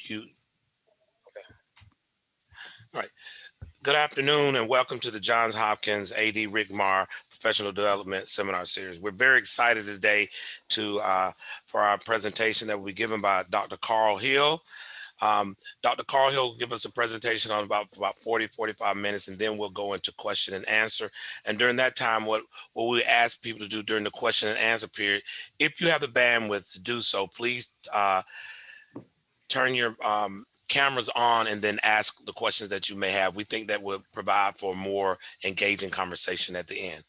You, all right. Good afternoon and welcome to the Johns Hopkins JHAD-RCMAR Professional Development Seminar Series. We're very excited today for our presentation that will be given by Dr. Carl Hill. Dr. Carl Hill will give us a presentation on about 45 minutes, and then we'll go into question and answer. And during that time, what we ask people to do during the question and answer period, if you have the bandwidth to do so, please turn your cameras on and then ask the questions that you may have. We think that will provide for a more engaging conversation at the end.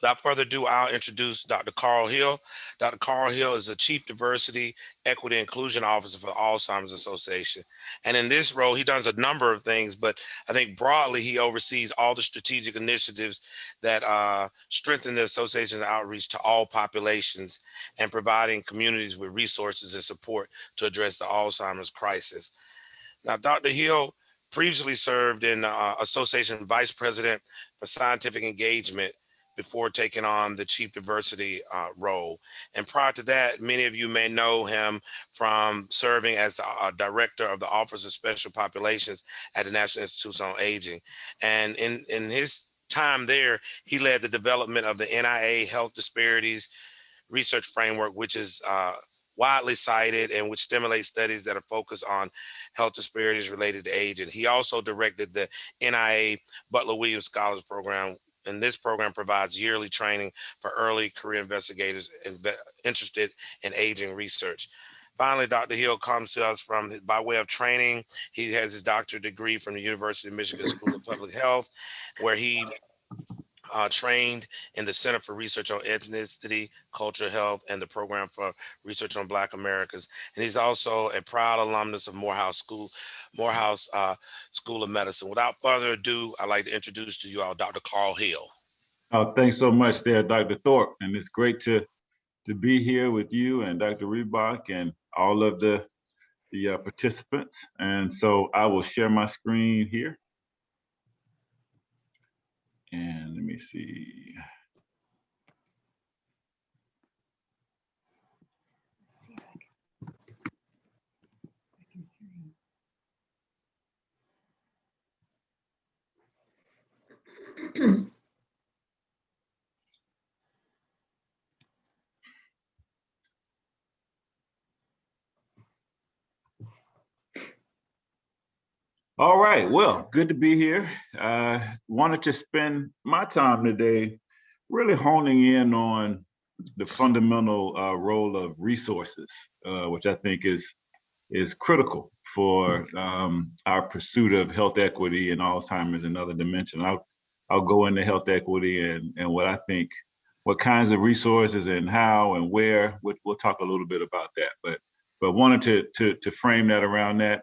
Without further ado, I'll introduce Dr. Carl Hill. Dr. Carl Hill is the Chief Diversity, Equity, Inclusion Officer for the Alzheimer's Association. And in this role, he does a number of things, but I think broadly, he oversees all the strategic initiatives that strengthen the association's outreach to all populations and providing communities with resources and support to address the Alzheimer's crisis. Now, Dr. Hill previously served in Association Vice President for Scientific Engagement before taking on the Chief Diversity role. And prior to that, many of you may know him from serving as Director of the Office of Special Populations at the National Institute on Aging. And in his time there, he led the development of the NIA Health Disparities Research Framework, which is widely cited and which stimulates studies that are focused on health disparities related to age. And he also directed the NIA Butler Williams Scholars Program. And this program provides yearly training for early career investigators interested in aging research. Finally, Dr. Hill comes to us by way of training. He has his doctorate degree from the University of Michigan School of Public Health, where he trained in the Center for Research on Ethnicity, Cultural Health, and the Program for Research on Black Americans. And he's also a proud alumnus of Morehouse School of Medicine. Without further ado, I'd like to introduce to you all Dr. Carl Hill. Oh, thanks so much there, Dr. Thorpe. And it's great to be here with you and Dr. Reebok and all of the participants. And so I will share my screen here. And let me see. All right, well, good to be here. Wanted to spend my time today really honing in on the fundamental role of resources, which I think is critical for our pursuit of health equity and Alzheimer's and other dementia. I'll go into health equity and what I think, what kinds of resources and how and where. We'll talk a little bit about that, but wanted to frame that around that.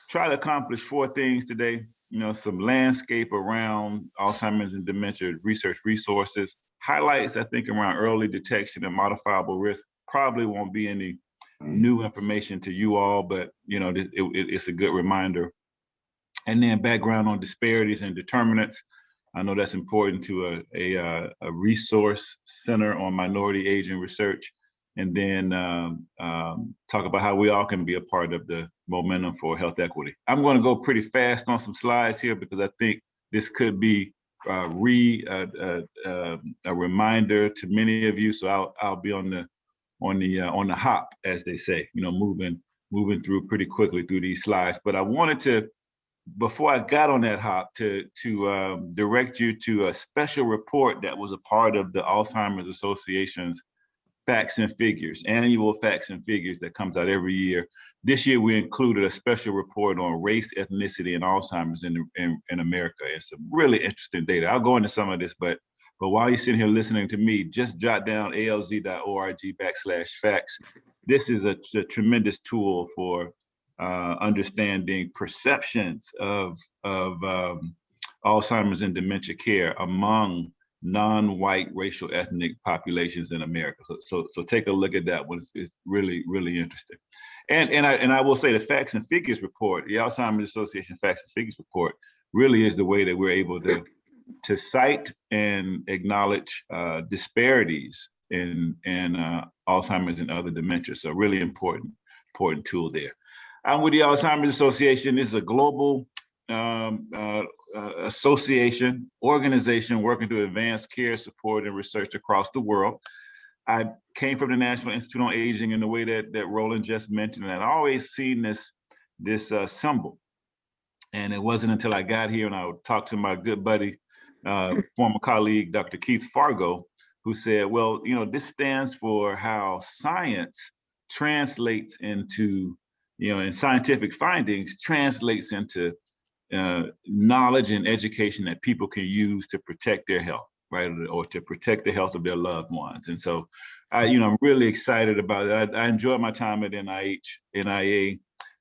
Try to accomplish 4 things today. You know, some landscape around Alzheimer's and dementia research resources, highlights, I think, around early detection and modifiable risk. Probably won't be any new information to you all, but you know, it's a good reminder. And then background on disparities and determinants. I know that's important to a resource center on minority aging research. And then talk about how we all can be a part of the momentum for health equity. I'm going to go pretty fast on some slides here because I think this could be a reminder to many of you. So I'll be on the hop, as they say, you know, moving through pretty quickly through these slides. But I wanted to, before I got on that hop, to direct you to a special report that was a part of the Alzheimer's Association's Facts and Figures, annual Facts and Figures that comes out every year. This year, we included a special report on race, ethnicity, and Alzheimer's in America. It's some really interesting data. I'll go into some of this, but while you're sitting here listening to me, just jot down alz.org/facts. This is a tremendous tool for understanding perceptions of Alzheimer's and dementia care among non-white racial ethnic populations in America. So take a look at that one. It's really, really interesting. And I will say the Facts and Figures report, the Alzheimer's Association Facts and Figures report, really is the way that we're able to cite and acknowledge disparities in Alzheimer's and other dementia. So really important tool there. I'm with the Alzheimer's Association. This is a global association, organization working to advance care, support, and research across the world. I came from the National Institute on Aging in the way that Roland just mentioned, and I'd always seen this symbol. And it wasn't until I got here and I talked to my good buddy, former colleague, Dr. Keith Fargo, who said, well, this stands for how science translates into, and scientific findings translates into knowledge and education that people can use to protect their health, right? Or to protect the health of their loved ones. And so I'm really excited about it. I enjoyed my time at NIA,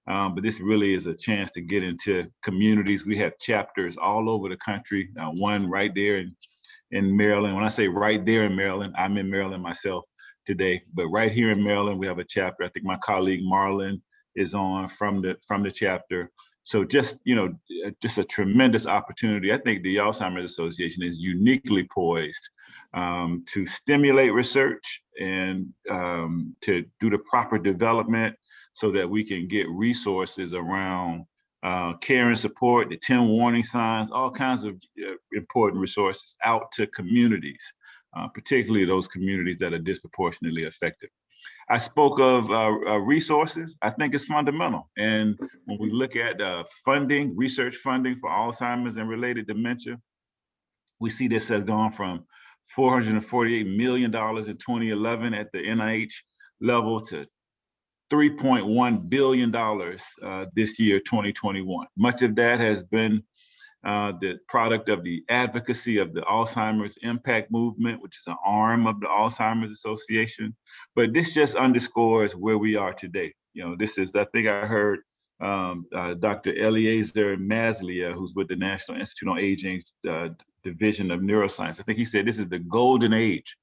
but this really is a chance to get into communities. We have chapters all over the country, one right there in Maryland. When I say right there in Maryland, I'm in Maryland myself today, but right here in Maryland, we have a chapter. I think my colleague Marlon is on from the chapter. So just a tremendous opportunity. I think the Alzheimer's Association is uniquely poised to stimulate research and to do the proper development so that we can get resources around care and support, the 10 warning signs, all kinds of important resources out to communities, particularly those communities that are disproportionately affected. I spoke of resources. I think it's fundamental. And when we look at funding, research funding for Alzheimer's and related dementia, we see this has gone from $448 million in 2011 at the NIH level to $3.1 billion this year, 2021. Much of that has been the product of the advocacy of the Alzheimer's Impact Movement, which is an arm of the Alzheimer's Association. But this just underscores where we are today. This is, I think I heard Dr. Eliezer Maslia, who's with the National Institute on Aging's Division of Neuroscience. I think he said this is the golden age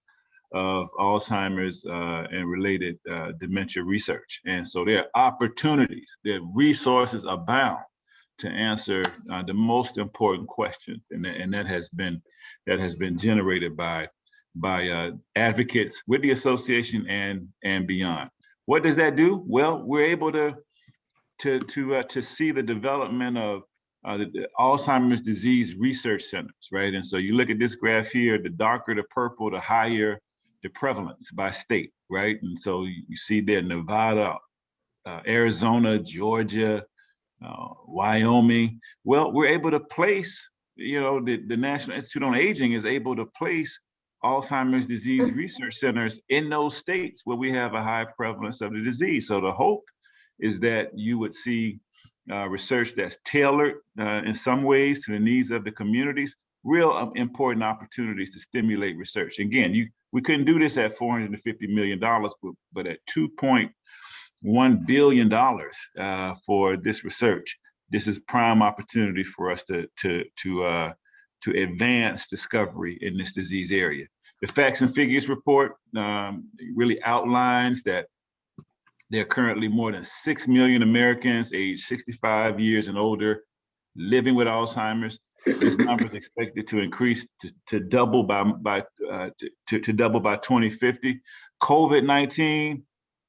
of Alzheimer's and related dementia research. And so there are opportunities, there are resources abound to answer the most important questions, and that has been generated by advocates with the association and beyond. What does that do? Well, we're able to see the development of the Alzheimer's disease research centers, right? And so you look at this graph here: the darker the purple, the higher the prevalence by state, right? And so you see there Nevada, Arizona, Georgia, Wyoming. Well, we're able to place, the National Institute on Aging is able to place Alzheimer's disease research centers in those states where we have a high prevalence of the disease. So the hope is that you would see research that's tailored in some ways to the needs of the communities, real important opportunities to stimulate research. Again, we couldn't do this at $450 million, but at $2.1 billion for this research, this is prime opportunity for us to advance discovery in this disease area. The Facts and Figures report really outlines that there are currently more than 6 million Americans aged 65 years and older living with Alzheimer's. This number is expected to increase to double by 2050. COVID-19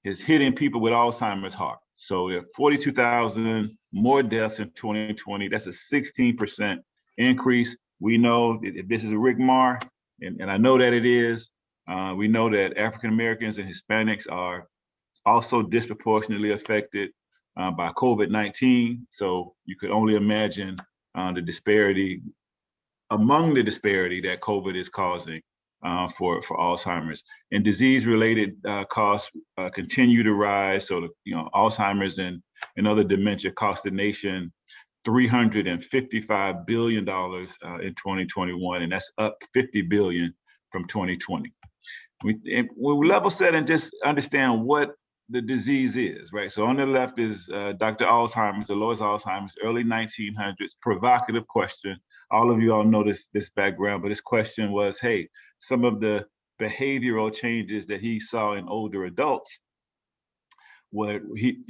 is hitting people with Alzheimer's hard. So we have 42,000 more deaths in 2020. That's a 16% increase. We know if this is a RCMAR, and I know that it is, we know that African Americans and Hispanics are also disproportionately affected by COVID-19. So you could only imagine the disparity that COVID is causing for Alzheimer's. And disease-related costs continue to rise. So Alzheimer's and other dementia cost the nation $355 billion in 2021, and that's up $50 billion from 2020. We level set and just understand what the disease is, right? So on the left is Dr. Alzheimer's, Alois Alzheimer's, early 1900s, provocative question. All of you all know this background, but his question was, hey, some of the behavioral changes that he saw in older adults, what he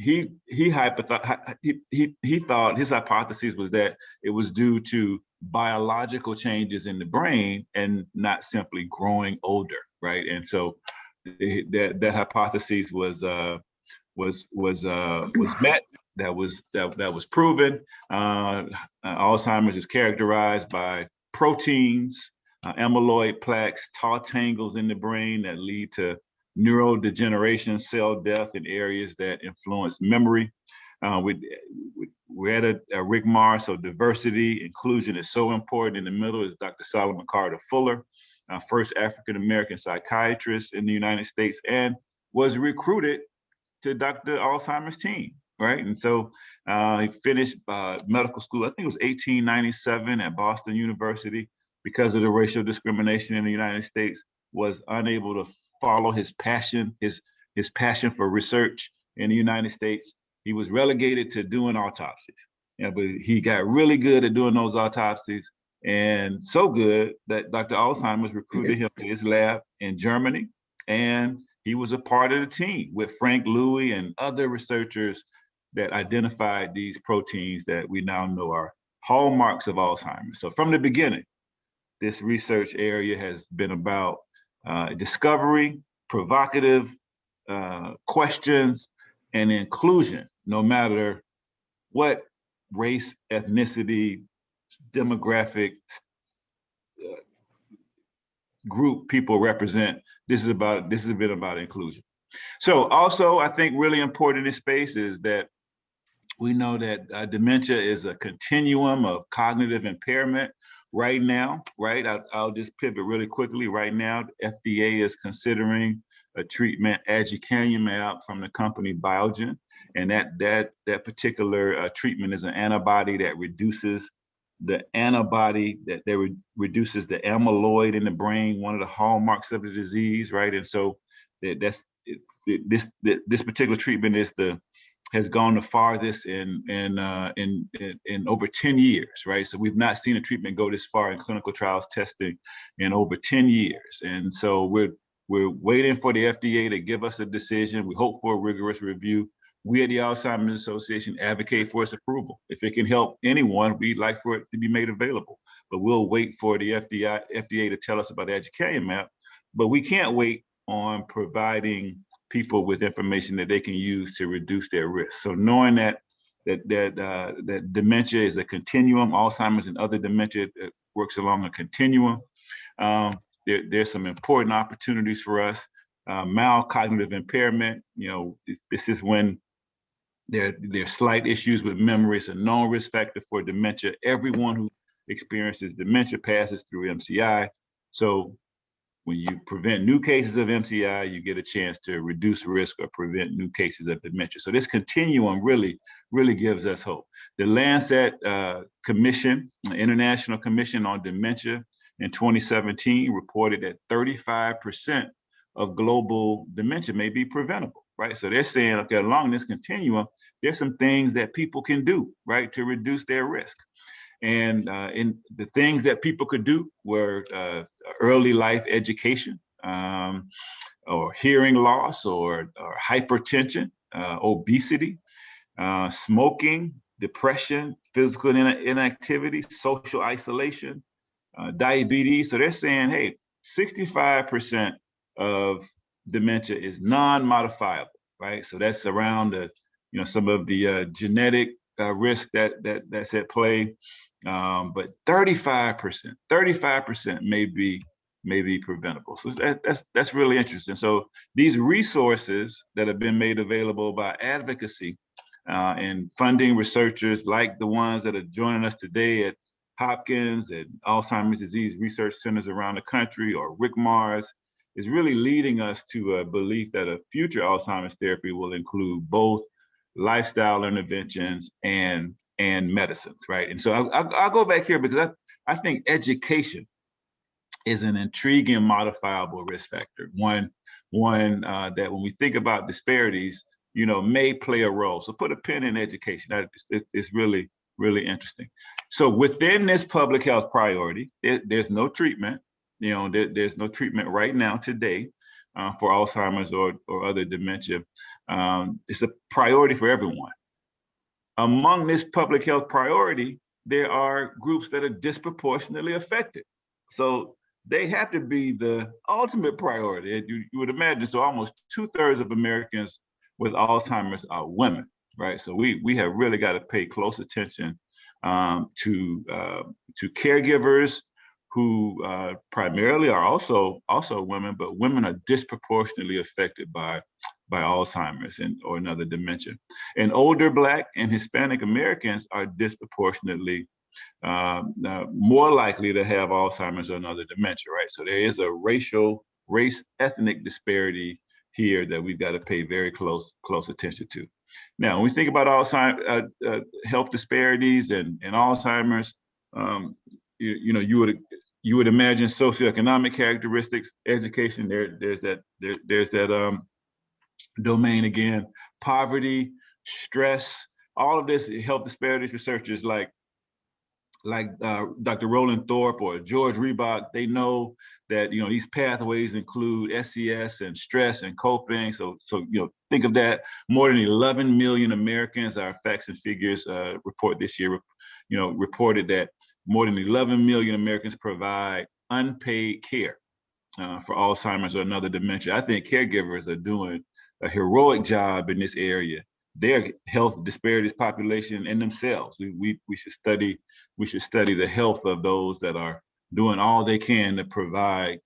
thought, his hypothesis was that it was due to biological changes in the brain and not simply growing older, right? And so that hypothesis was met that was proven. Alzheimer's is characterized by proteins, amyloid plaques, tau tangles in the brain that lead to neurodegeneration, cell death in areas that influence memory. We're at a RCMAR, so diversity, inclusion is so important. In the middle is Dr. Solomon Carter Fuller, first African-American psychiatrist in the United States, and was recruited to Dr. Alzheimer's team, right? And so he finished medical school, I think it was 1897 at Boston University. Because of the racial discrimination in the United States, was unable to follow his passion, his passion for research in the United States. He was relegated to doing autopsies. Yeah, but he got really good at doing those autopsies, and so good that Dr. Alzheimer's recruited him to his lab in Germany, and he was a part of the team with Frank Louis and other researchers that identified these proteins that we now know are hallmarks of Alzheimer's. So from the beginning, this research area has been about discovery, provocative questions, and inclusion, no matter what race, ethnicity, demographic group people represent. This has been about inclusion. So also, I think really important in this space is that we know that dementia is a continuum of cognitive impairment. Right now, right, I'll just pivot really quickly. Right now, FDA is considering a treatment, aducanumab, from the company Biogen, and that particular treatment is an antibody that reduces the reduces the amyloid in the brain, one of the hallmarks of the disease, right? And so this particular treatment has gone the farthest in over 10 years, right? So we've not seen a treatment go this far in clinical trials testing in over 10 years. And so we're waiting for the FDA to give us a decision. We hope for a rigorous review. We at the Alzheimer's Association advocate for its approval. If it can help anyone, we'd like for it to be made available. But we'll wait for the FDA to tell us about aducanumab. But we can't wait on providing people with information that they can use to reduce their risk. So knowing that dementia is a continuum, Alzheimer's and other dementia works along a continuum. There's some important opportunities for us. Mild cognitive impairment, this is when there's slight issues with memory. It's a known risk factor for dementia. Everyone who experiences dementia passes through MCI. So when you prevent new cases of MCI, you get a chance to reduce risk or prevent new cases of dementia. So this continuum really gives us hope. The Lancet Commission, International Commission on Dementia, in 2017 reported that 35% of global dementia may be preventable, right? So they're saying, okay, along this continuum, there's some things that people can do, right, to reduce their risk. And in the things that people could do were early life education, or hearing loss, or hypertension, obesity, smoking, depression, physical inactivity, social isolation, diabetes. So they're saying, hey, 65% of dementia is non-modifiable, right? So that's around some of the genetic risk that's at play. But 35% may be preventable. So that's really interesting. So these resources that have been made available by advocacy and funding researchers like the ones that are joining us today at Hopkins and Alzheimer's disease research centers around the country, or RCMARs, is really leading us to a belief that a future Alzheimer's therapy will include both lifestyle interventions and medicines, right? And so I'll go back here because I think education is an intriguing modifiable risk factor. One that when we think about disparities, may play a role. So put a pin in education. It's really interesting. So within this public health priority, there's no treatment. There's no treatment right now today for Alzheimer's or other dementia. It's a priority for everyone. Among this public health priority, there are groups that are disproportionately affected. So they have to be the ultimate priority. You would imagine, so almost 2/3 of Americans with Alzheimer's are women. right? So we have really got to pay close attention to caregivers who primarily are also women, but women are disproportionately affected by Alzheimer's or another dementia. And older Black and Hispanic Americans are disproportionately more likely to have Alzheimer's or another dementia, right? So there is a ethnic disparity here that we've got to pay very close attention to. Now, when we think about Alzheimer's, health disparities and Alzheimer's, you would imagine socioeconomic characteristics, education. There's that domain again, poverty, stress, all of this health disparities. Researchers like Dr. Roland Thorpe or George Reebok, they know that these pathways include SES and stress and coping. So think of that. More than 11 million Americans, our facts and figures report this year, reported that more than 11 million Americans provide unpaid care for Alzheimer's or another dementia. I think caregivers are doing a heroic job in this area. Their health disparities population in themselves. We should study the health of those that are doing all they can to provide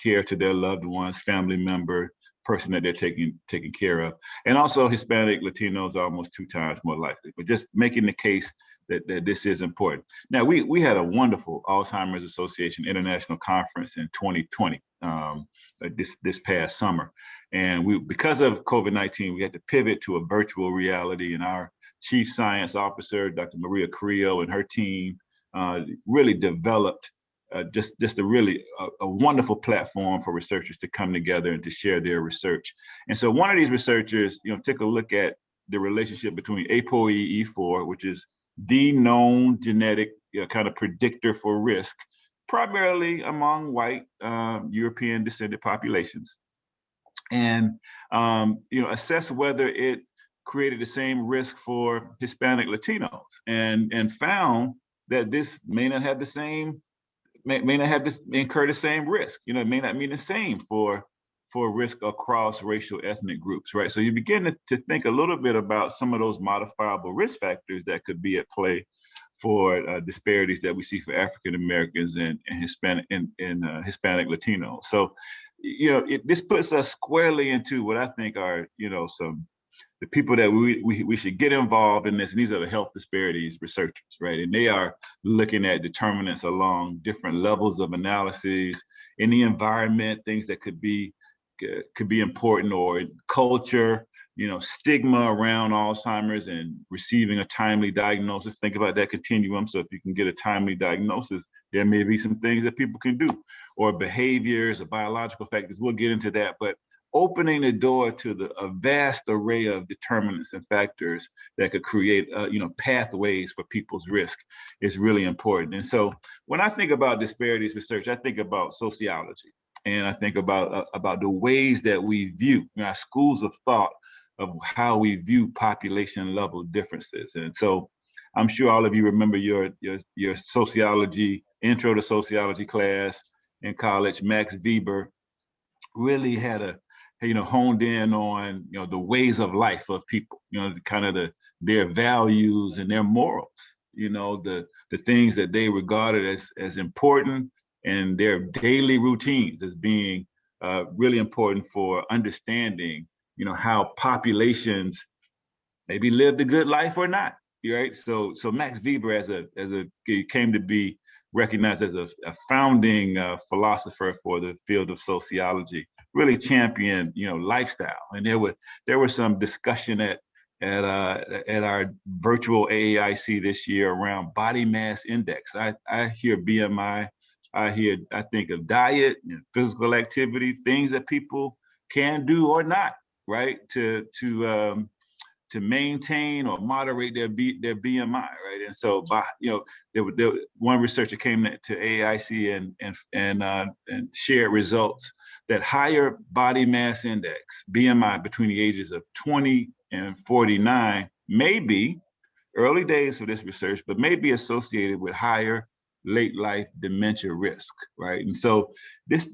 care to their loved ones, family member, person that they're taking care of. And also Hispanic Latinos are almost 2 times more likely, but just making the case that this is important. Now, we had a wonderful Alzheimer's Association International Conference in 2020, this past summer. And because of COVID-19, we had to pivot to a virtual reality, and our chief science officer, Dr. Maria Carrillo, and her team really developed just a wonderful platform for researchers to come together and to share their research. And so one of these researchers, took a look at the relationship between ApoE4, which is the known genetic kind of predictor for risk, primarily among white European descended populations, and assess whether it created the same risk for Hispanic Latinos, and found that this may not incur the same risk. It may not mean the same for risk across racial ethnic groups, right? So you begin to think a little bit about some of those modifiable risk factors that could be at play for disparities that we see for African Americans and Hispanic Hispanic Latinos. So, this puts us squarely into what I think are, the people that we should get involved in this. And these are the health disparities researchers, right? And they are looking at determinants along different levels of analyses in the environment, things that could be important, or culture, stigma around Alzheimer's and receiving a timely diagnosis. Think about that continuum. So if you can get a timely diagnosis, there may be some things that people can do, or behaviors or biological factors. We'll get into that, but opening the door to a vast array of determinants and factors that could create, pathways for people's risk is really important. And so when I think about disparities research, I think about sociology, and I think about the ways that we view our schools of thought of how we view population level differences. And so I'm sure all of you remember your sociology, intro to sociology class in college. Max Weber really had honed in on, the ways of life of people, kind of their values and their morals, the things that they regarded as important, and their daily routines as being really important for understanding, how populations maybe lived a good life or not, right? So Max Weber he came to be recognized as a founding philosopher for the field of sociology, really championed, lifestyle. And there was some discussion at our virtual AAIC this year around body mass index. I hear BMI, I think of diet and physical activity, things that people can do or not, right, to maintain or moderate their BMI, right? And so, one researcher came to AIC and shared results that higher body mass index, BMI, between the ages of 20 and 49 may be, early days for this research, but may be associated with higher late life dementia risk, right? And so this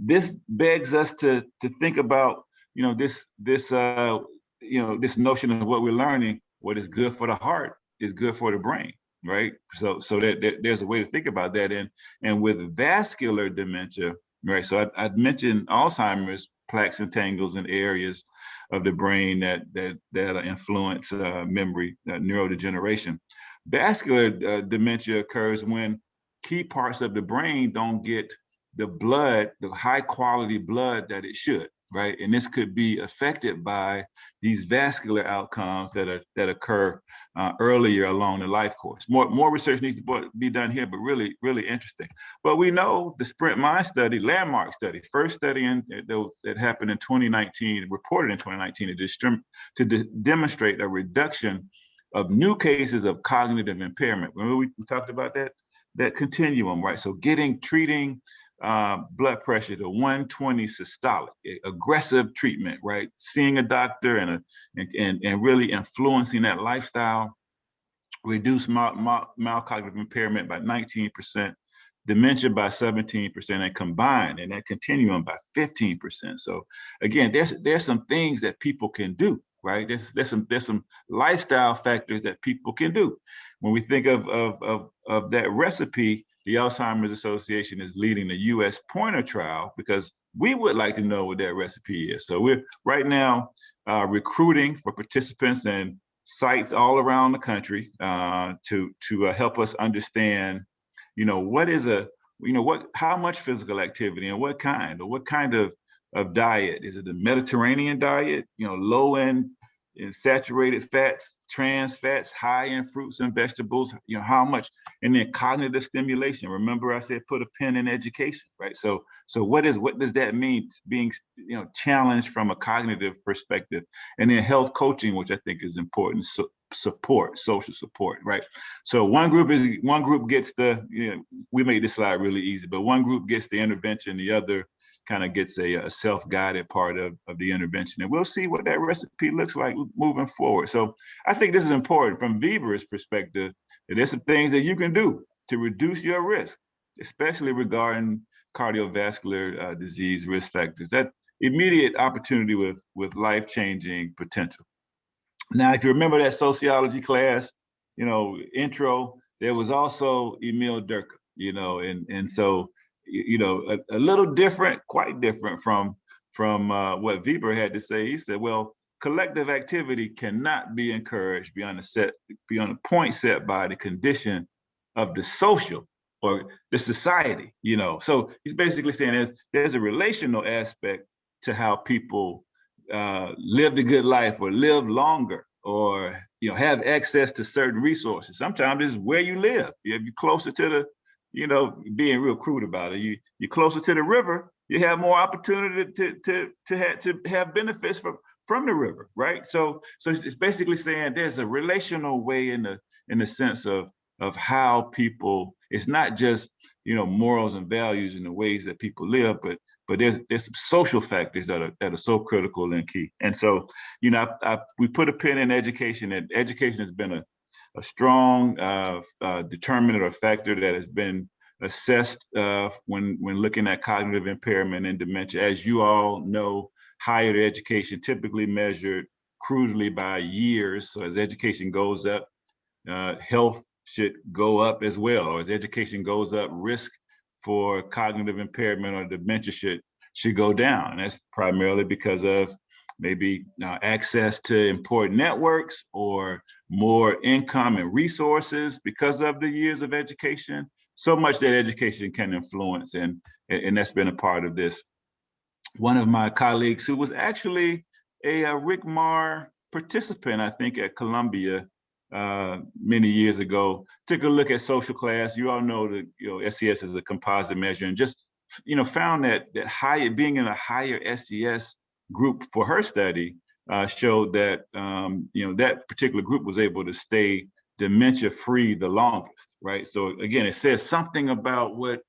begs us to think about, this notion of what we're learning. what is good for the heart is good for the brain, right? So that there's a way to think about that. And with vascular dementia, right? So I mentioned Alzheimer's, plaques and tangles in areas of the brain that influence memory, neurodegeneration. Vascular dementia occurs when key parts of the brain don't get the blood, the high quality blood that it should, right? And this could be affected by these vascular outcomes that occur earlier along the life course. More research needs to be done here, but really, really interesting. But we know the Sprint Mind study, landmark study, first study that happened in 2019, reported in 2019, to demonstrate a reduction of new cases of cognitive impairment. Remember we talked about that continuum, right? So treating blood pressure to 120 systolic, aggressive treatment, right? Seeing a doctor and really influencing that lifestyle, reduce mild cognitive impairment by 19%, dementia by 17%, and combined in that continuum by 15%. So again, there's some things that people can do, right? There's some lifestyle factors that people can do. When we think of that recipe, the Alzheimer's Association is leading the U.S. pointer trial because we would like to know what that recipe is. So we're right now recruiting for participants and sites all around the country to help us understand, how much physical activity and what kind of diet. Is it a Mediterranean diet, low in saturated fats, trans fats, high in fruits and vegetables, how much, and then cognitive stimulation. Remember I said put a pin in education, right? So what does that mean, being challenged from a cognitive perspective? And then health coaching, which I think is important, social support, right? So one group gets we made this slide really easy, but one group gets the intervention, the other kind of gets a self-guided part of the intervention. And we'll see what that recipe looks like moving forward. So I think this is important from Vibra's perspective, that there's some things that you can do to reduce your risk, especially regarding cardiovascular disease risk factors, that immediate opportunity with life-changing potential. Now, if you remember that sociology class, intro, there was also Emil Durkheim, and so, a little different, quite different from what Weber had to say. He said, well, collective activity cannot be encouraged beyond a point set by the condition of the social or the society, So he's basically saying there's a relational aspect to how people live the good life or live longer or have access to certain resources. Sometimes it's where you live. If you're closer to the, being real crude about it, you're closer to the river, you have more opportunity to have benefits from the river, right? So it's basically saying there's a relational way in the sense of how people, it's not just morals and values and the ways that people live, but there's some social factors that are so critical and key. And so, we put a pin in education, and education has been a strong determinant or factor that has been assessed when looking at cognitive impairment and dementia. As you all know, higher education typically measured crudely by years. So as education goes up, health should go up as well. Or as education goes up, risk for cognitive impairment or dementia should go down. And that's primarily because of maybe access to important networks or more income and resources because of the years of education. So much that education can influence, and that's been a part of this. One of my colleagues who was actually a RCMAR participant, I think at Columbia many years ago, took a look at social class. You all know that SES is a composite measure, and just found that higher, being in a higher SES group for her study showed that that particular group was able to stay dementia-free the longest, right? So again, it says something about what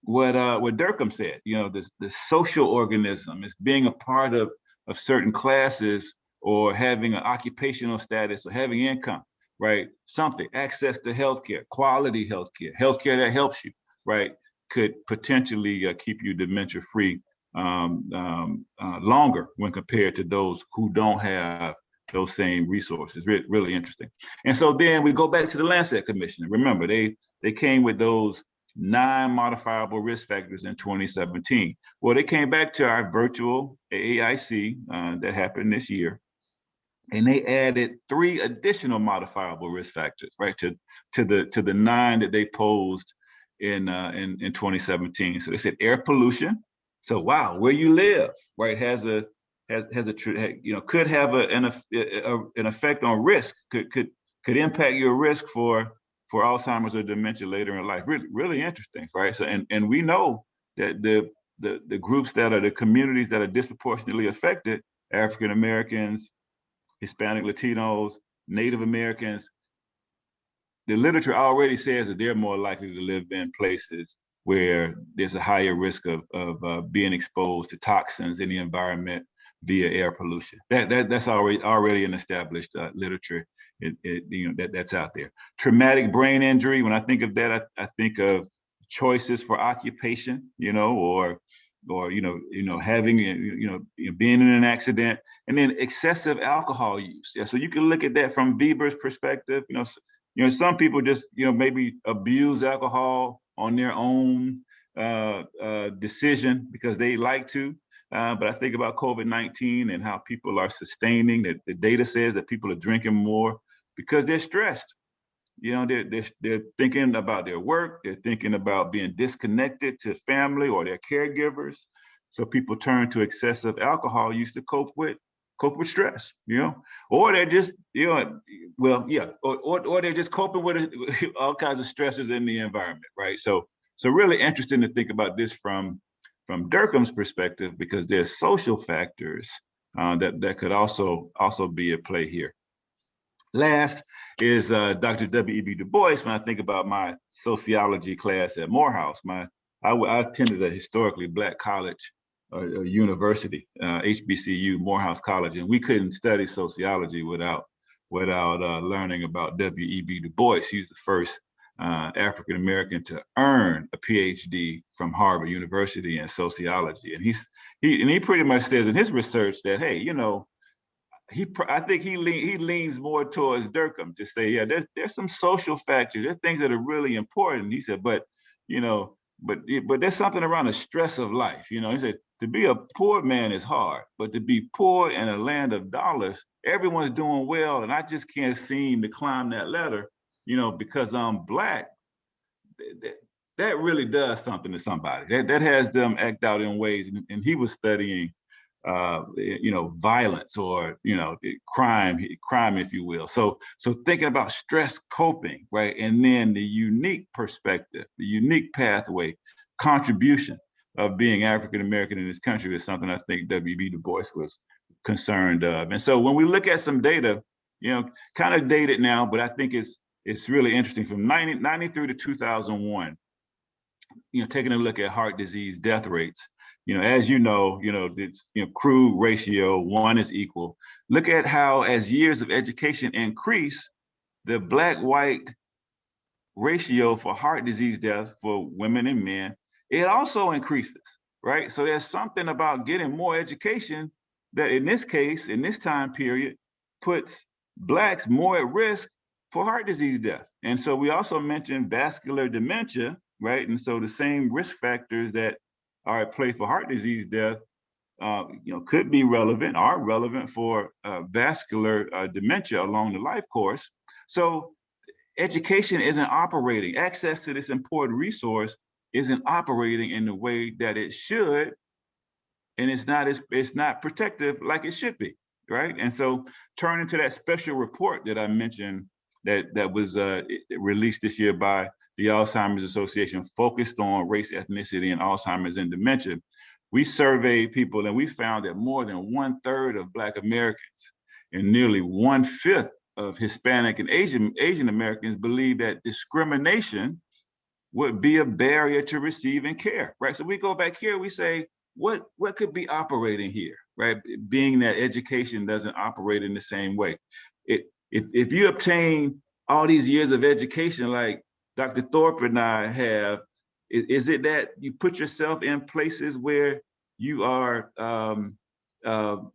Durkheim said. The social organism is being a part of certain classes or having an occupational status or having income, right? Something, access to healthcare, quality healthcare that helps you, right? Could potentially keep you dementia-free longer when compared to those who don't have those same resources. Really interesting. And so then we go back to the Lancet Commission. Remember, they came with those 9 modifiable risk factors in 2017. Well, they came back to our virtual AAIC that happened this year, and they added 3 additional modifiable risk factors, right, to the 9 that they posed in 2017. So they said air pollution. So wow, where you live, right, could have an effect on risk, could impact your risk for Alzheimer's or dementia later in life. Really interesting, right? So and we know that the groups that are the communities that are disproportionately affected, African Americans, Hispanic, Latinos, Native Americans, the literature already says that they're more likely to live in places where there's a higher risk of being exposed to toxins in the environment via air pollution. That's already an established literature. That's out there. Traumatic brain injury. When I think of that, I think of choices for occupation, or having being in an accident, and then excessive alcohol use. Yeah, so you can look at that from Weber's perspective. Some people just maybe abuse alcohol on their own decision because they like to. But I think about COVID-19 and how people are sustaining. That the data says that people are drinking more because they're stressed. They're thinking about their work. They're thinking about being disconnected to family or their caregivers. So people turn to excessive alcohol use to cope with stress. Or they're just or they're just coping with all kinds of stresses in the environment, right? So really interesting to think about this from Durkheim's perspective, because there's social factors that could also be at play here. Last is Dr. W.E.B. Du Bois. When I think about my sociology class at Morehouse, I attended a historically Black college or university, HBCU, Morehouse College, and we couldn't study sociology without learning about W.E.B. Du Bois. He's the first African American to earn a PhD from Harvard University in sociology, and he pretty much says in his research that, hey, I think he leans more towards Durkheim to say, yeah, there's some social factors, there's things that are really important. He said, but there's something around the stress of life. He said, to be a poor man is hard, but to be poor in a land of dollars, everyone's doing well, and I just can't seem to climb that ladder, because I'm Black. That really does something to somebody. That has them act out in ways, and he was studying violence or crime, if you will. So thinking about stress coping, right, and then the unique perspective, the unique pathway, contribution of being African American in this country is something I think W.B. Du Bois was concerned of. And so when we look at some data, kind of dated now, but I think it's really interesting from 1993 to 2001. Taking a look at heart disease death rates. As it's crude ratio, 1 is equal. Look at how, as years of education increase, the Black-white ratio for heart disease death for women and men, it also increases, right? So there's something about getting more education that in this case, in this time period, puts Blacks more at risk for heart disease death. And so we also mentioned vascular dementia, right? And so the same risk factors that are at play for heart disease death, could be relevant, are relevant for vascular dementia along the life course. So education isn't operating. Access to this important resource isn't operating in the way that it should, and it's not protective like it should be, right? And so turning to that special report that I mentioned that was released this year by the Alzheimer's Association, focused on race, ethnicity, and Alzheimer's and dementia. We surveyed people and we found that more than 1/3 of Black Americans and nearly 1/5 of Hispanic and Asian Americans believe that discrimination would be a barrier to receiving care, right? So we go back here, we say, what could be operating here, right? Being that education doesn't operate in the same way. If you obtain all these years of education, like Dr. Thorpe and I have, is it that you put yourself in places where you are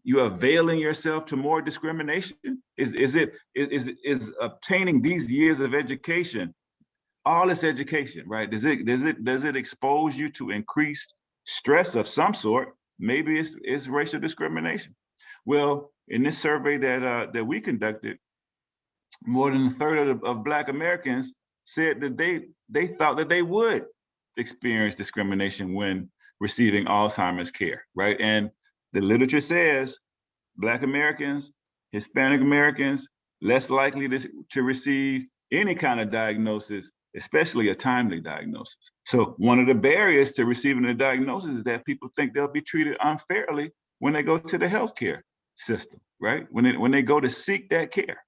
you availing yourself to more discrimination? Is obtaining these years of education, all this education, right? Does it expose you to increased stress of some sort? Maybe it's racial discrimination. Well, in this survey that we conducted, more than a third of Black Americans said that they thought that they would experience discrimination when receiving Alzheimer's care, right? And the literature says Black Americans, Hispanic Americans, less likely to receive any kind of diagnosis, especially a timely diagnosis. So one of the barriers to receiving a diagnosis is that people think they'll be treated unfairly when they go to the healthcare system, right? When they go to seek that care.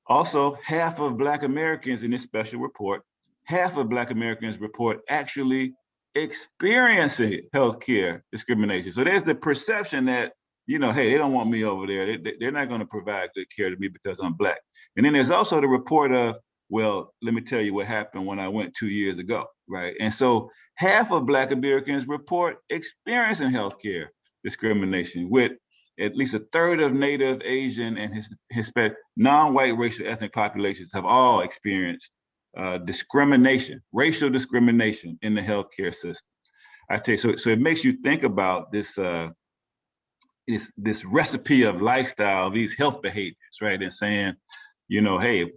Also, half of Black Americans in this special report, half of Black Americans report actually experiencing healthcare discrimination. So there's the perception that, hey, they don't want me over there. They're not going to provide good care to me because I'm Black. And then there's also the report of, well, let me tell you what happened when I went 2 years ago, right? And so half of Black Americans report experiencing healthcare discrimination, with at least a third of Native, Asian, and Hispanic, non-white racial ethnic populations have all experienced discrimination, racial discrimination in the healthcare system. I tell you, so it makes you think about this recipe of lifestyle, these health behaviors, right? And saying, hey,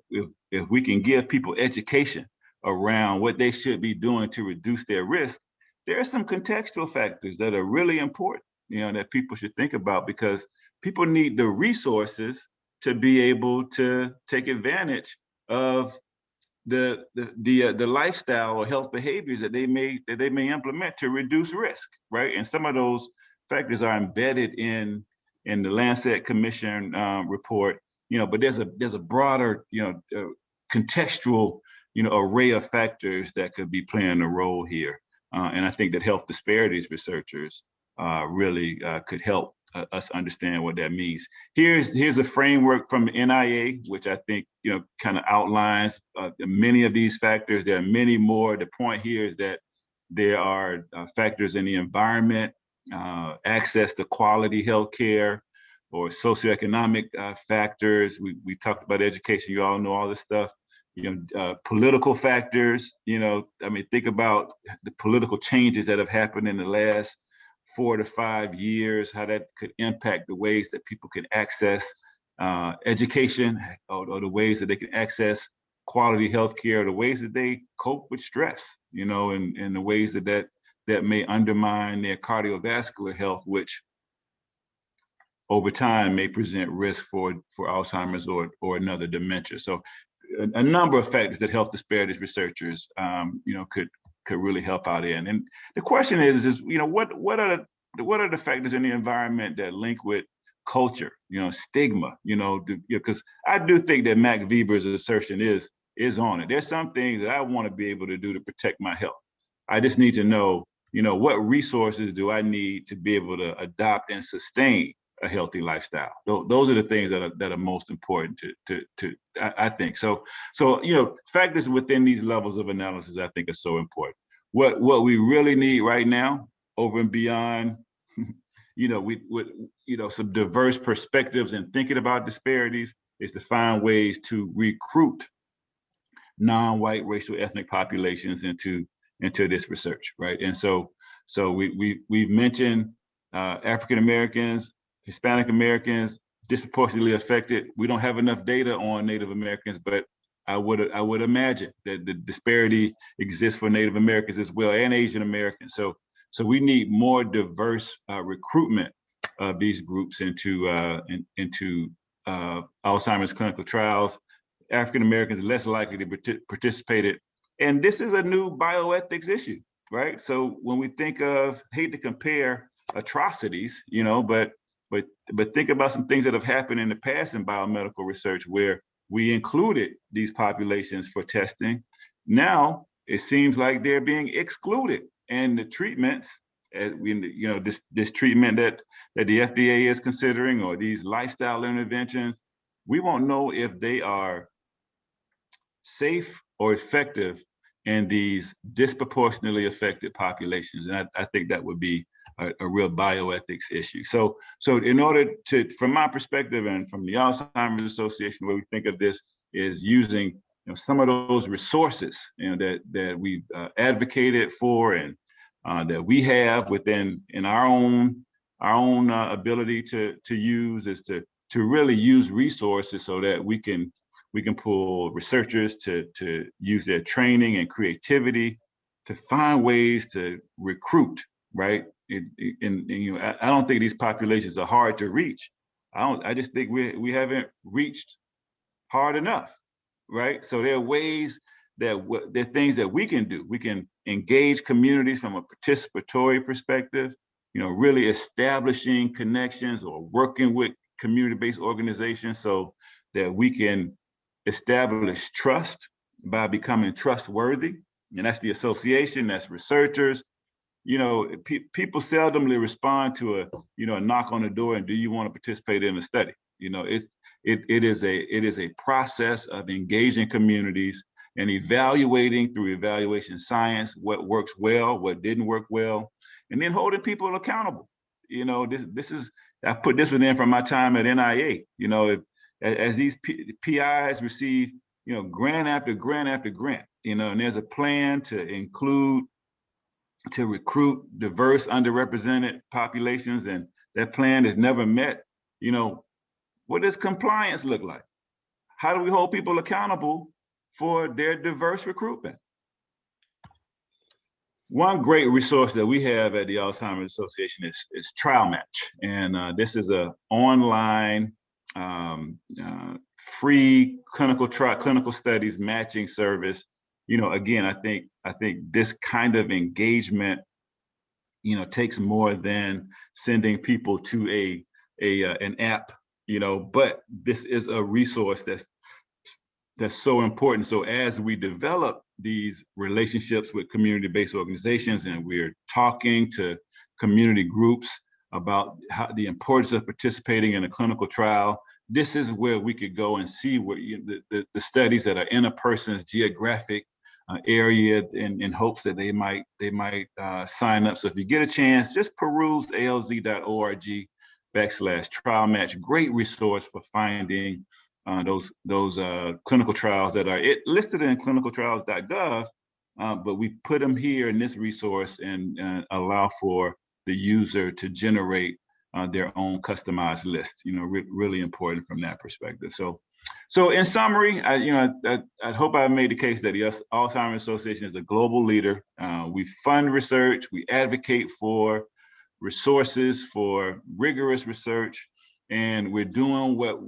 if we can give people education around what they should be doing to reduce their risk, there are some contextual factors that are really important, that people should think about, because people need the resources to be able to take advantage of the lifestyle or health behaviors that they may implement to reduce risk, right? And some of those factors are embedded in the Lancet Commission report, but there's a broader, contextual, array of factors that could be playing a role here. And I think that health disparities researchers really could help us understand what that means. Here's a framework from the NIA, which I think kind of outlines many of these factors. There are many more. The point here is that there are factors in the environment, access to quality healthcare, or socioeconomic factors. We talked about education. You all know all this stuff. Political factors. Think about the political changes that have happened in the last 4 to 5 years, how that could impact the ways that people can access education, or the ways that they can access quality healthcare, the ways that they cope with stress, and the ways that may undermine their cardiovascular health, which over time may present risk for Alzheimer's or another dementia. So a number of factors that health disparities researchers could really help out in. And the question is what are the factors in the environment that link with culture, stigma, because I do think that Mac Weber's assertion is on it. There's some things that I want to be able to do to protect my health. I just need to know, what resources do I need to be able to adopt and sustain a healthy lifestyle. Those are the things that are most important to I think. So factors within these levels of analysis I think are so important. What we really need right now, over and beyond, some diverse perspectives and thinking about disparities, is to find ways to recruit non-white racial ethnic populations into this research, right? And so we've mentioned African Americans, Hispanic Americans, disproportionately affected. We don't have enough data on Native Americans, but I would imagine that the disparity exists for Native Americans as well, and Asian Americans. So we need more diverse recruitment of these groups into Alzheimer's clinical trials. African Americans are less likely to participate. And this is a new bioethics issue, right? So when we think of, hate to compare atrocities, but think about some things that have happened in the past in biomedical research where we included these populations for testing. Now it seems like they're being excluded, and the treatments, this treatment that the FDA is considering, or these lifestyle interventions, we won't know if they are safe or effective in these disproportionately affected populations. And I think that would be a real bioethics issue. So in order to, from my perspective and from the Alzheimer's Association, the way we think of this is using some of those resources that we've advocated for and that we have within in our own ability to use is to really use resources so that we can pull researchers to use their training and creativity to find ways to recruit, right? I don't think these populations are hard to reach. I just think we haven't reached hard enough, right? So there are ways there are things that we can do. We can engage communities from a participatory perspective, really establishing connections or working with community-based organizations so that we can establish trust by becoming trustworthy. And that's the association, that's researchers. People seldomly respond to a knock on the door and do you want to participate in a study? It is a process of engaging communities and evaluating through evaluation science what works well, what didn't work well, and then holding people accountable. This is I put this one in from my time at NIA. As these PIs receive grant after grant after grant, and there's a plan to recruit diverse, underrepresented populations, and that plan is never met. What does compliance look like? How do we hold people accountable for their diverse recruitment? One great resource that we have at the Alzheimer's Association is TrialMatch, and this is an online free clinical studies matching service. Again, I think this kind of engagement, takes more than sending people to an app, but this is a resource that's so important. So as we develop these relationships with community-based organizations and we're talking to community groups about the importance of participating in a clinical trial, this is where we could go and see what the studies that are in a person's geographic area in hopes that they might sign up. So if you get a chance, just peruse alz.org/trial match. Great resource for finding those clinical trials that are listed in clinicaltrials.gov, but we put them here in this resource and allow for the user to generate their own customized list. Really important from that perspective. So in summary, I hope I made the case that the Alzheimer's Association is a global leader. We fund research, we advocate for resources for rigorous research, and we're doing what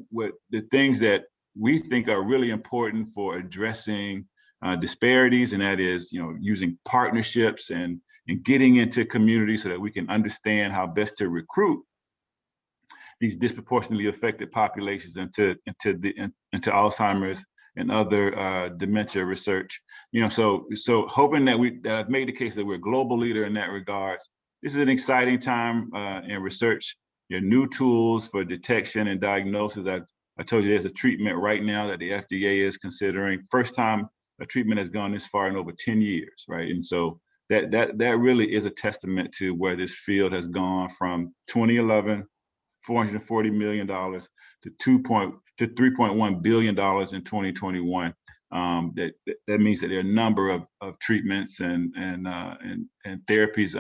the things that we think are really important for addressing disparities, and that is, using partnerships and getting into communities so that we can understand how best to recruit these disproportionately affected populations into Alzheimer's and other dementia research. So hoping that I've made the case that we're a global leader in that regard. This is an exciting time in research. New tools for detection and diagnosis. I told you there's a treatment right now that the FDA is considering. First time a treatment has gone this far in over 10 years, right? And so that really is a testament to where this field has gone from 2011, $440 million to $3.1 billion in 2021. That means that there are a number of treatments and therapies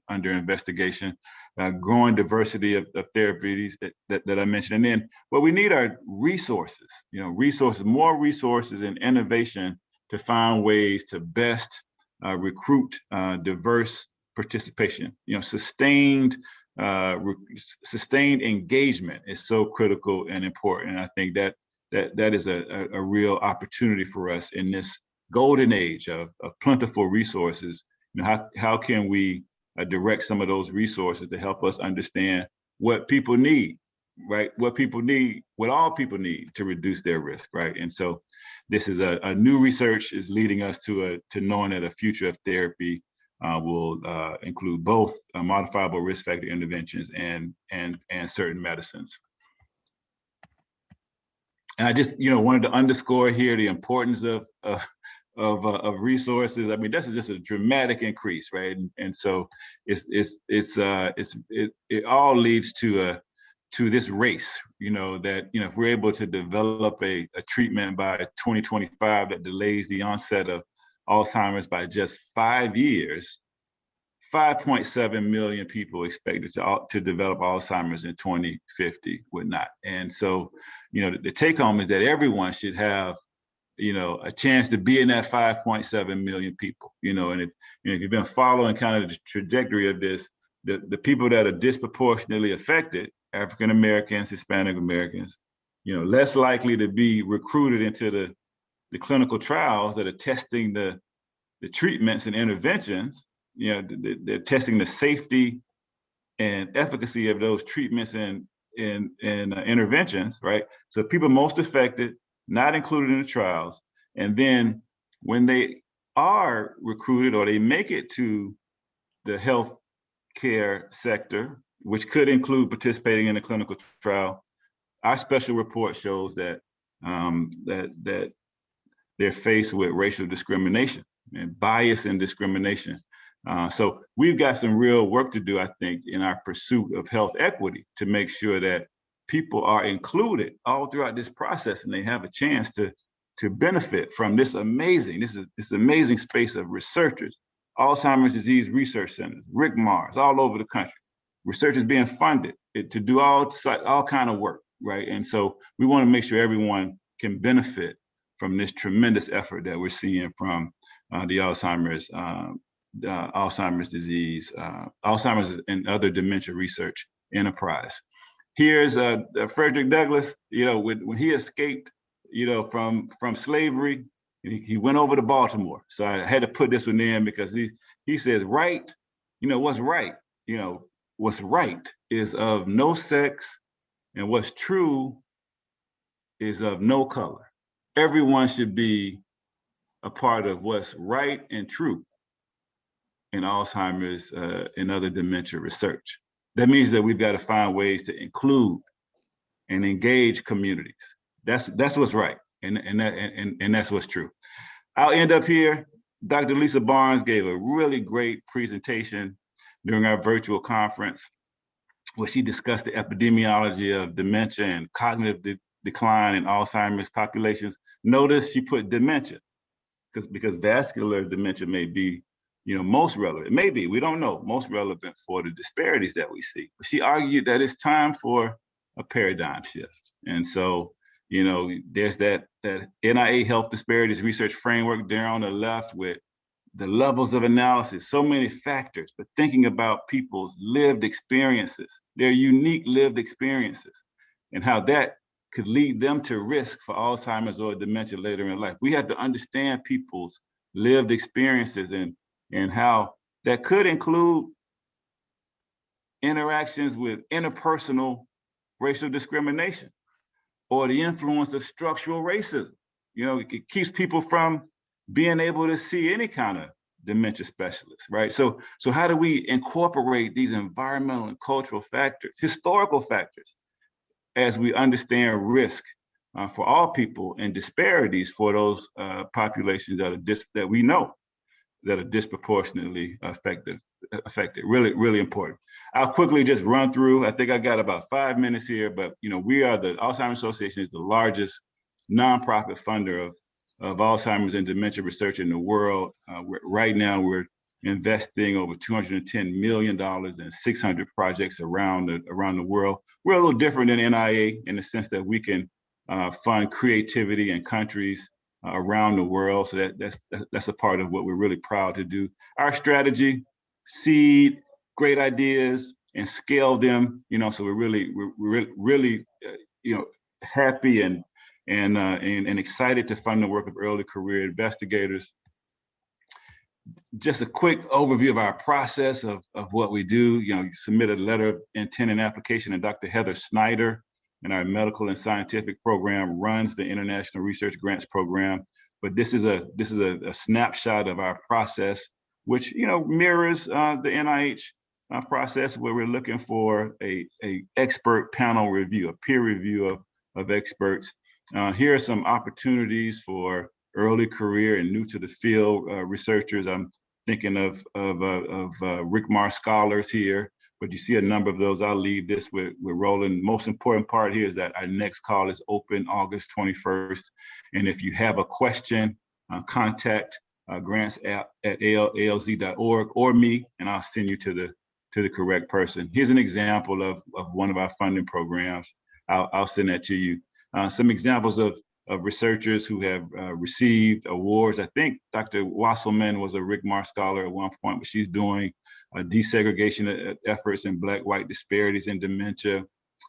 under investigation, growing diversity of therapies that I mentioned. And then what we need are resources, more resources and innovation to find ways to best recruit diverse participation. Sustained engagement is so critical and important. And I think that is a real opportunity for us in this golden age of plentiful resources. How can we direct some of those resources to help us understand what people need, right? What all people need to reduce their risk, right? And so this is a new research is leading us to knowing that a future of therapy will include both modifiable risk factor interventions and certain medicines. And I just wanted to underscore here the importance of of resources. I mean, that's just a dramatic increase, right? And so it all leads to this race, that, if we're able to develop a treatment by 2025 that delays the onset of Alzheimer's by just 5 years, 5.7 million people expected to develop Alzheimer's in 2050 would not. And so, the take home is that everyone should have, a chance to be in that 5.7 million people, and if you've been following kind of the trajectory of this, the people that are disproportionately affected, African Americans, Hispanic Americans, less likely to be recruited into the clinical trials that are testing the treatments and interventions. They're testing the safety and efficacy of those treatments and interventions, right? So people most affected, not included in the trials, and then when they are recruited or they make it to the health care sector, which could include participating in a clinical trial, our special report shows that that they're faced with racial discrimination and bias and discrimination. So we've got some real work to do, I think, in our pursuit of health equity to make sure that people are included all throughout this process and they have a chance to benefit from this amazing space of researchers, Alzheimer's disease research centers, RCMARs all over the country. Research is being funded to do all kind of work, right? And so we want to make sure everyone can benefit from this tremendous effort that we're seeing from the Alzheimer's disease, Alzheimer's and other dementia research enterprise. Here's Frederick Douglass, when he escaped, from slavery, he went over to Baltimore. So I had to put this one in because he says, right, what's right, what's right is of no sex, and what's true is of no color. Everyone should be a part of what's right and true in Alzheimer's and other dementia research. That means that we've got to find ways to include and engage communities. That's what's right, and that's what's true. I'll end up here. Dr. Lisa Barnes gave a really great presentation during our virtual conference where she discussed the epidemiology of dementia and cognitive decline in Alzheimer's populations. Notice she put dementia because vascular dementia may be, most relevant. It may be, we don't know, most relevant for the disparities that we see. But she argued that it's time for a paradigm shift. And so, there's that NIA Health Disparities Research Framework there on the left with the levels of analysis, so many factors, but thinking about people's lived experiences, their unique lived experiences, and how that could lead them to risk for Alzheimer's or dementia later in life. We have to understand people's lived experiences and how that could include interactions with interpersonal racial discrimination or the influence of structural racism. It keeps people from being able to see any kind of dementia specialist, right? So how do we incorporate these environmental and cultural factors, historical factors, as we understand risk for all people and disparities for those populations that we know that are disproportionately affected. Really, really important. I'll quickly just run through. I think I got about 5 minutes here, but we are the Alzheimer's Association is the largest nonprofit funder of Alzheimer's and dementia research in the world. Right now, we're investing over $210 million in 600 projects around the world. We're a little different than NIA in the sense that we can fund creativity in countries around the world. So that's a part of what we're really proud to do. Our strategy: seed great ideas and scale them. So we're really happy and excited to fund the work of early career investigators. Just a quick overview of our process of what we do. You submit a letter of intent and application, and Dr. Heather Snyder in our medical and scientific program runs the International Research Grants Program. But this is a snapshot of our process, which mirrors the NIH process, where we're looking for a expert panel review, a peer review of experts. Here are some opportunities for early career and new to the field researchers. I'm thinking of RCMAR scholars here, but you see a number of those. I'll leave this with Roland. Most important part here is that our next call is open August 21st. And if you have a question, contact grants at alz.org or me, and I'll send you to the correct person. Here's an example of one of our funding programs. I'll send that to you. Some examples of researchers who have received awards. I think Dr. Wasselman was a RCMAR scholar at one point, but she's doing desegregation efforts and Black-white disparities in dementia.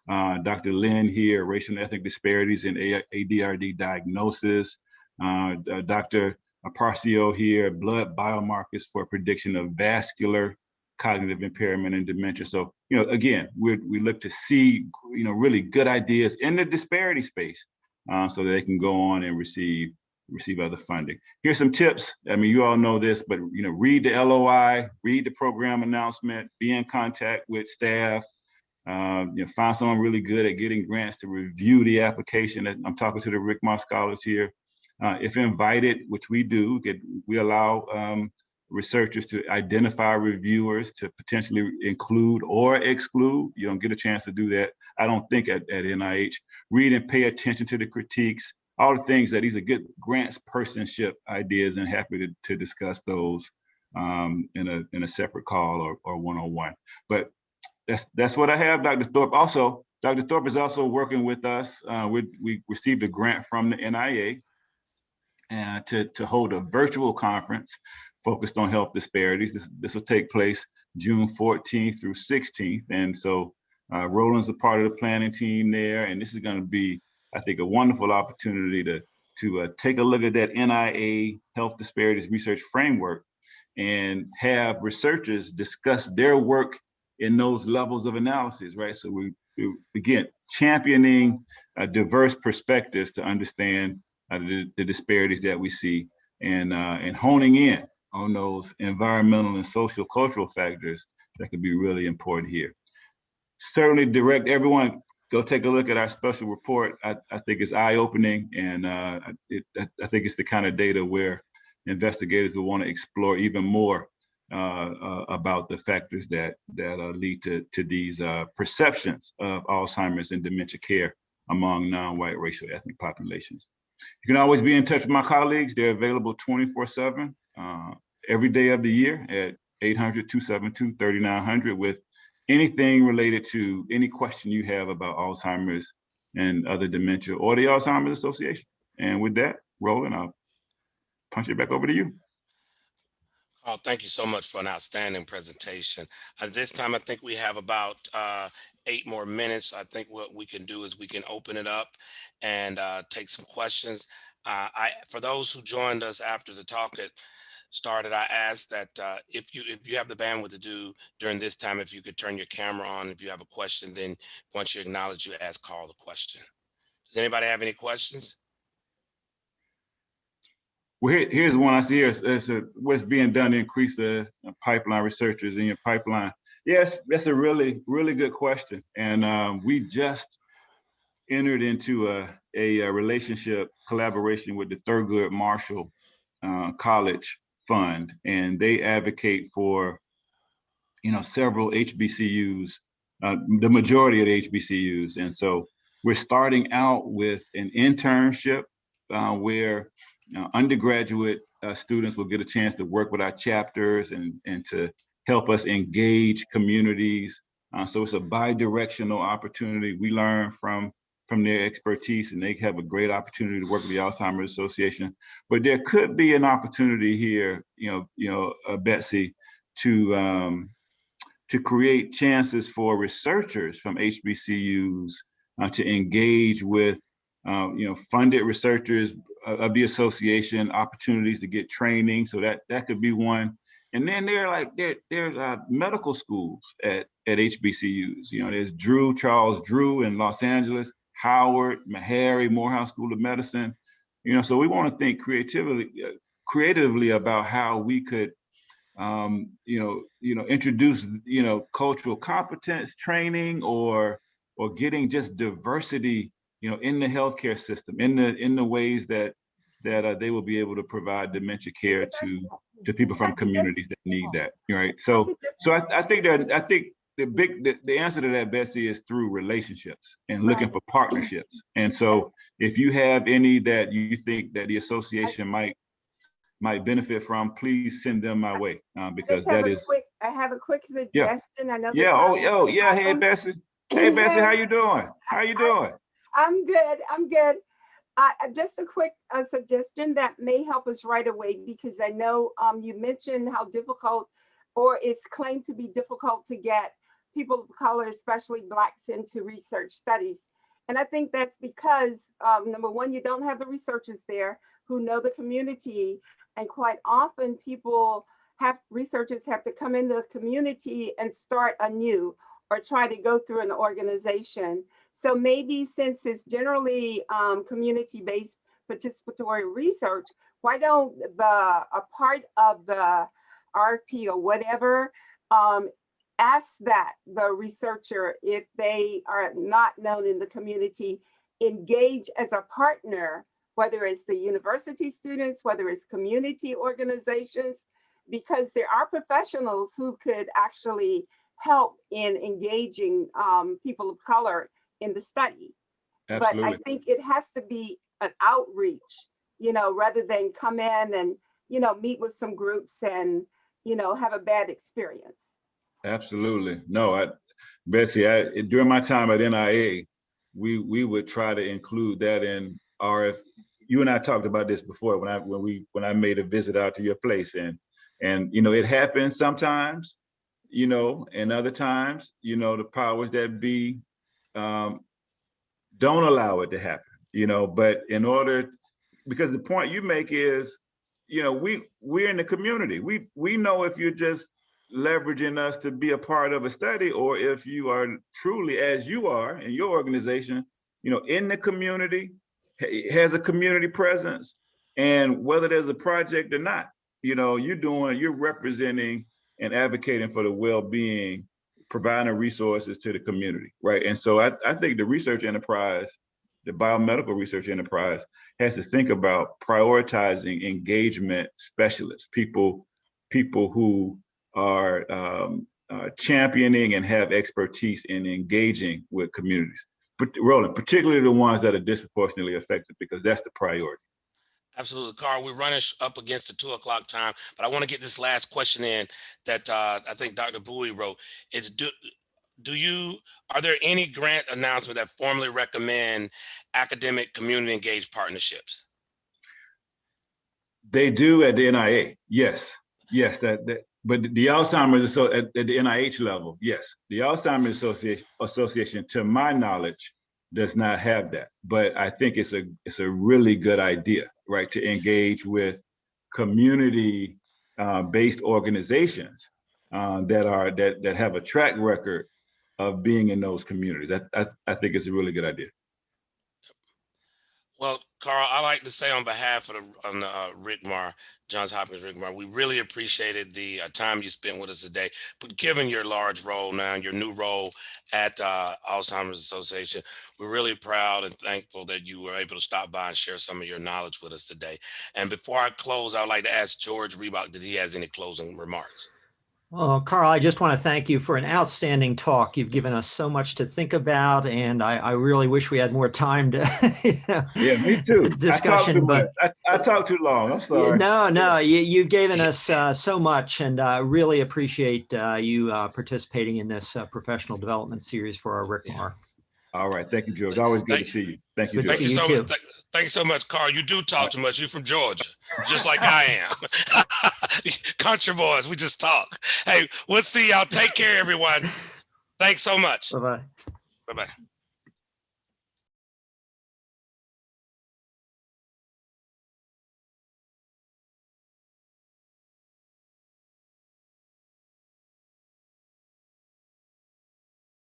Dr. Lynn here, racial and ethnic disparities in ADRD diagnosis. Dr. Aparcio here, blood biomarkers for prediction of vascular cognitive impairment and dementia. So, again, we look to see, really good ideas in the disparity space so that they can go on and receive other funding. Here's some tips. I mean, you all know this, but, read the LOI, read the program announcement, be in contact with staff, find someone really good at getting grants to review the application. I'm talking to the RCMAR scholars here. If invited, which we do, we allow researchers to identify reviewers to potentially include or exclude. You don't get a chance to do that, I don't think, at NIH. Read and pay attention to the critiques, all the things that these are good grants personship ideas, and happy to discuss those in a separate call or one-on-one. But that's what I have, Dr. Thorpe. Also, Dr. Thorpe is also working with us. We received a grant from the NIA to hold a virtual conference focused on health disparities. This will take place June 14th through 16th. And so Roland's a part of the planning team there. And this is going to be, I think, a wonderful opportunity to take a look at that NIA health disparities research framework and have researchers discuss their work in those levels of analysis, right? So we begin championing diverse perspectives to understand the disparities that we see, and honing in on those environmental and social cultural factors that could be really important here. Certainly direct everyone, go take a look at our special report. I think it's eye-opening, and I think it's the kind of data where investigators will want to explore even more about the factors that lead to these perceptions of Alzheimer's and dementia care among non-white racial ethnic populations. You can always be in touch with my colleagues. They're available 24/7 every day of the year at 800-272-3900 with anything related to any question you have about Alzheimer's and other dementia or the Alzheimer's Association. And with that, Roland, I'll punch it back over to you. Oh, thank you so much for an outstanding presentation. At this time, I think we have about 8 more minutes. I think what we can do is we can open it up and take some questions. For those who joined us after the talk started, I asked that if you have the bandwidth to do during this time, if you could turn your camera on. If you have a question, then once you acknowledge, you call the question. Does anybody have any questions? Well, here's one I see here. What's being done to increase the pipeline researchers in your pipeline? Yes, that's a really, really good question. And we just entered into a relationship collaboration with the Thurgood Marshall College Fund, and they advocate for, several HBCUs, the majority of the HBCUs. And so we're starting out with an internship where undergraduate students will get a chance to work with our chapters and to help us engage communities. So it's a bi-directional opportunity. We learn from their expertise, and they have a great opportunity to work with the Alzheimer's Association. But there could be an opportunity here, Betsy, to create chances for researchers from HBCUs to engage with funded researchers of the association, opportunities to get training. So that could be one. And then there are medical schools at HBCUs. There's Charles Drew in Los Angeles, Howard, Meharry, Morehouse School of Medicine. So we want to think creatively about how we could introduce, cultural competence training or getting just diversity, in the healthcare system, in the ways that that they will be able to provide dementia care to people from communities that need that, right? So I think the answer to that, Bessie, is through relationships and looking for partnerships. And so if you have any that you think that the association might benefit from, please send them my way, because that is. I have a quick suggestion. Yeah. I know. Yeah. Oh, yeah. Hey, Bessie. Hey, Bessie, how you doing? How you doing? I'm good. I'm good. Just a quick suggestion that may help us right away, because I know you mentioned how difficult, or it's claimed to be difficult, to get people of color, especially Blacks, into research studies. And I think that's because, number one, you don't have the researchers there who know the community. And quite often researchers have to come into the community and start anew, or try to go through an organization. So maybe, since it's generally community-based participatory research, why don't a part of the RFP or whatever ask that the researcher, if they are not known in the community, engage as a partner, whether it's the university students, whether it's community organizations, because there are professionals who could actually help in engaging people of color in the study. Absolutely. But I think it has to be an outreach, rather than come in and, meet with some groups and, have a bad experience. Absolutely. No, Betsy, during my time at NIA, we would try to include that in RF. You and I talked about this before when I made a visit out to your place, and it happens sometimes, and other times, the powers that be don't allow it to happen, but because the point you make is, we're in the community. We know if you're just leveraging us to be a part of a study, or if you are truly, as you are in your organization, in the community, has a community presence, and whether there's a project or not, you're representing and advocating for the well-being, providing resources to the community, right? And so I think the research enterprise, the biomedical research enterprise, has to think about prioritizing engagement specialists, people who are championing and have expertise in engaging with communities, but Roland, particularly the ones that are disproportionately affected, because that's the priority. Absolutely, Carl. We're running up against the 2 o'clock time, but I want to get this last question in that I think Dr. Bowie wrote. It's are there any grant announcements that formally recommend academic community engaged partnerships? They do at the NIA, yes. But the Alzheimer's at the NIH level, yes. The Alzheimer's Association, to my knowledge, does not have that. But I think it's a really good idea, right, to engage with community based organizations that have a track record of being in those communities. I think it's a really good idea. Well, Carl, I like to say on behalf of the RCMAR, Johns Hopkins RCMAR, we really appreciated the time you spent with us today. But given your large role now, your new role at Alzheimer's Association, we're really proud and thankful that you were able to stop by and share some of your knowledge with us today. And before I close, I would like to ask George Reebok, did he has any closing remarks? Well, Carl, I just want to thank you for an outstanding talk. You've given us so much to think about, and I really wish we had more time to. Yeah, me too. Discussion, I talked too long. I'm sorry. No, you've given us so much, and I really appreciate you participating in this professional development series for our RCMAR. All right, thank you, George. Always good to see you. Thank you, George. Good to see you too. Thank you so much, Carl. You do talk too much. You're from Georgia, just like I am. Country boys, we just talk. Hey, we'll see y'all. Take care, everyone. Thanks so much. Bye-bye. Bye-bye.